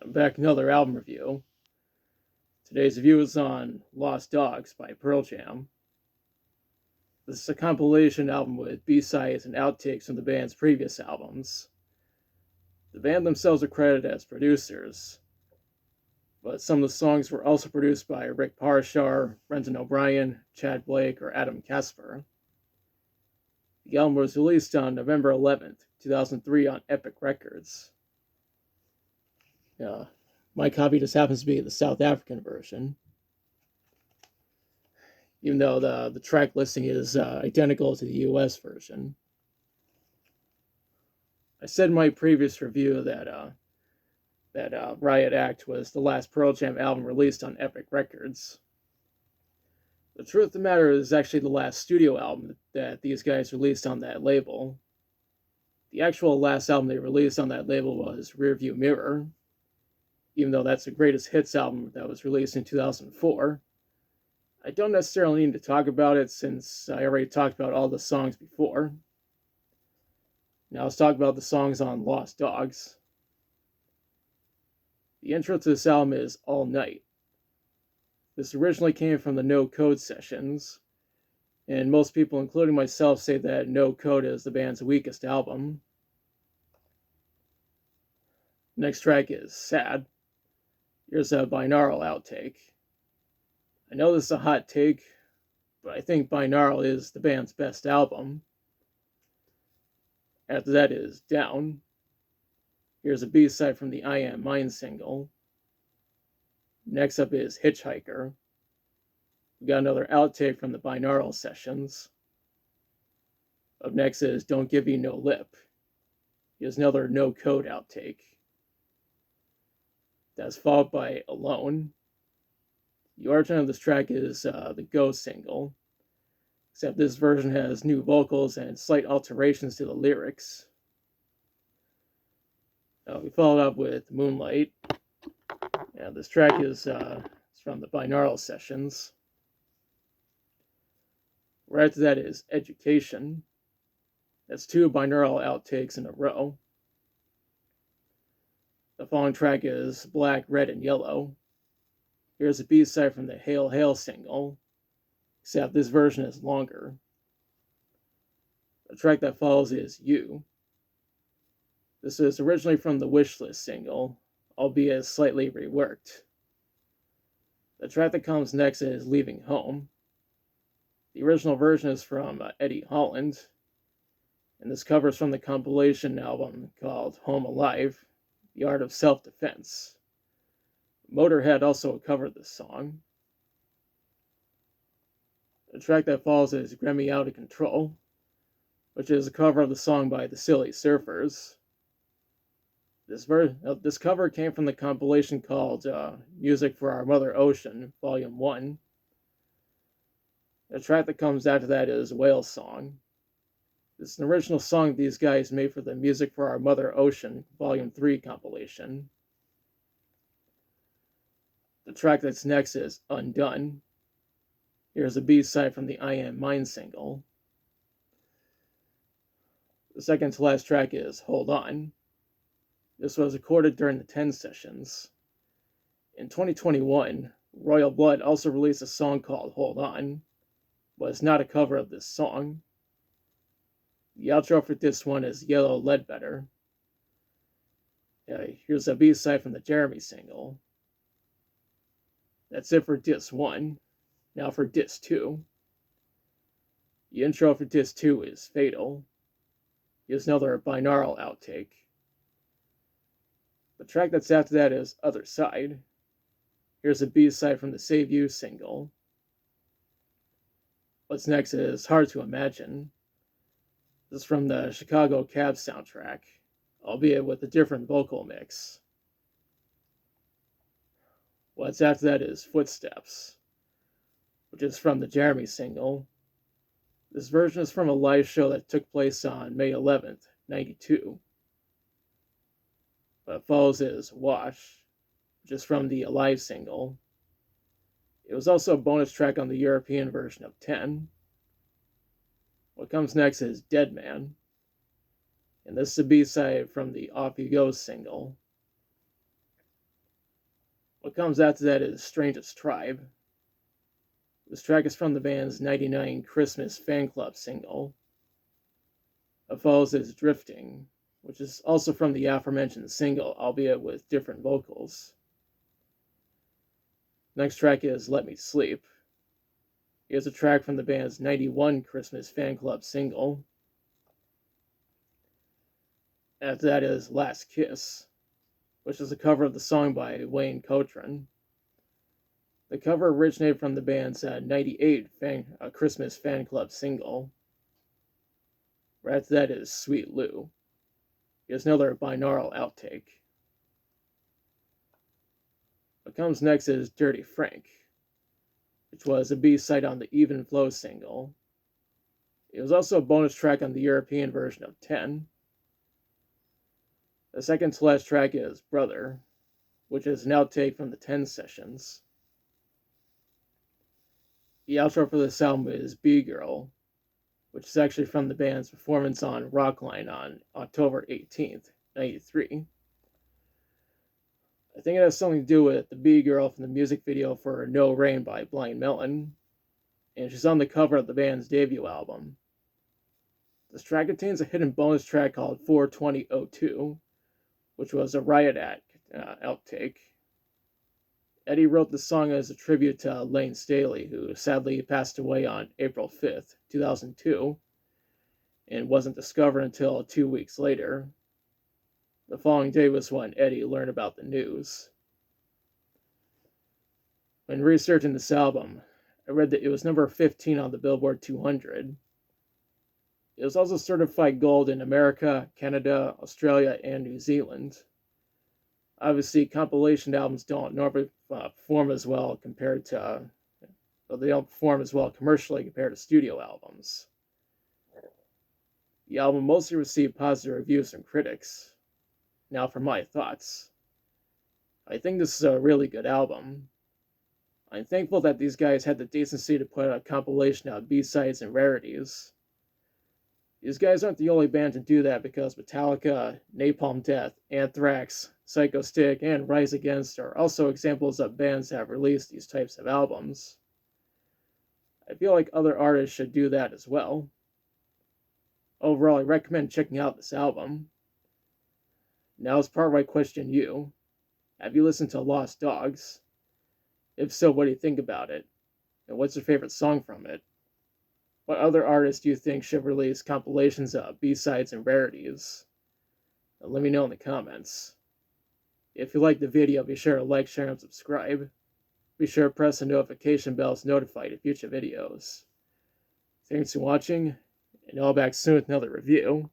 I'm back with another album review. Today's review is on Lost Dogs by Pearl Jam. This is a compilation album with B-sides and outtakes from the band's previous albums. The band themselves are credited as producers, but some of the songs were also produced by Rick Parashar, Brendan O'Brien, Chad Blake, or Adam Kasper. The album was released on November 11th, 2003 on Epic Records. Uh, my copy just happens to be the South African version, even though the track listing is identical to the US version. I said in my previous review that Riot Act was the last Pearl Jam album released on Epic Records. The truth of the matter is actually the last studio album that these guys released on that label. The actual last album they released on that label was Rearview Mirror, even though that's the greatest hits album that was released in 2004. I don't necessarily need to talk about it since I already talked about all the songs before. Now let's talk about the songs on Lost Dogs. The intro to this album is All Night. This originally came from the No Code sessions, and most people, including myself, say that No Code is the band's weakest album. Next track is Sad. Here's a binaural outtake. I know this is a hot take, but I think Binaural is the band's best album. After that is Down. Here's a B-side from the I Am Mine single. Next up is Hitchhiker. We got another outtake from the Binaural sessions. Up next is Don't Give You No Lip. Here's another No Code outtake. That's followed by Alone. The origin of this track is the Go single, except this version has new vocals and slight alterations to the lyrics. We followed up with Moonlight. Yeah, this track is from the Binaural sessions. Right after that is Education. That's two binaural outtakes in a row. The following track is Black, Red, and Yellow. Here's a B-side from the Hail Hail single, except this version is longer. The track that follows is You. This is originally from the Wishlist single, albeit slightly reworked. The track that comes next is Leaving Home. The original version is from Eddie Holland, and this cover is from the compilation album called Home Alive, The Art of Self-Defense. Motorhead also covered this song. The track that follows is Grammy Out of Control, which is a cover of the song by the Silly Surfers. This cover came from the compilation called Music for Our Mother Ocean, Volume 1. The track that comes after that is Whale Song. This is an original song these guys made for the Music for Our Mother Ocean, Volume 3 compilation. The track that's next is Undone. Here's a B-side from the I Am Mine single. The second to last track is Hold On. This was recorded during the 10 sessions. In 2021, Royal Blood also released a song called Hold On, but it's not a cover of this song. The outro for this one is Yellow Ledbetter. Here's a B-side from the Jeremy single. That's it for Disc 1. Now for Disc 2. The intro for Disc 2 is Fatal. Here's another binaural outtake. The track that's after that is Other Side. Here's a B-side from the Save You single. What's next is Hard to Imagine. This is from the Chicago Cab soundtrack, albeit with a different vocal mix. What's after that is Footsteps, which is from the Jeremy single. This version is from a live show that took place on May 11th, 92. What follows is Wash, which is from the Alive single. It was also a bonus track on the European version of 10. What comes next is Dead Man, and this is a B-side from the Off You Go single. What comes after that is Strangest Tribe. This track is from the band's '99 Christmas Fan Club single. It follows is Drifting, which is also from the aforementioned single, albeit with different vocals. Next track is Let Me Sleep. Here's a track from the band's '91 Christmas Fan Club single. After that is Last Kiss, which is a cover of the song by Wayne Cochran. The cover originated from the band's '98 Christmas Fan Club single. Right after that is Sweet Lou. Here's another binaural outtake. What comes next is Dirty Frank, which was a B-side on the Even Flow single. It was also a bonus track on the European version of 10. The second to last track is Brother, which is an outtake from the 10 sessions. The outro for this album is B-Girl, which is actually from the band's performance on Rockline on October 18th, 93. I think it has something to do with the B-Girl from the music video for No Rain by Blind Melon, and she's on the cover of the band's debut album. This track contains a hidden bonus track called 42002, which was a Riot Act outtake. Eddie wrote the song as a tribute to Lane Staley, who sadly passed away on April 5th, 2002, and wasn't discovered until 2 weeks later. The following day was when Eddie learned about the news. When researching this album, I read that it was number 15 on the Billboard 200. It was also certified gold in America, Canada, Australia, and New Zealand. Obviously, compilation albums don't normally perform as well compared to, they don't perform as well commercially compared to studio albums. The album mostly received positive reviews from critics. Now for my thoughts. I think this is a really good album. I'm thankful that these guys had the decency to put a compilation of B-sides and rarities. These guys aren't the only band to do that, because Metallica, Napalm Death, Anthrax, Psycho Stick, and Rise Against are also examples of bands that have released these types of albums. I feel like other artists should do that as well. Overall, I recommend checking out this album. Now is part where I question you. Have you listened to Lost Dogs? If so, what do you think about it? And what's your favorite song from it? What other artists do you think should release compilations of B-sides and rarities? Let me know in the comments. If you liked the video, be sure to like, share, and subscribe. Be sure to press the notification bell to notify you of future videos. Thanks for watching, and I'll be back soon with another review.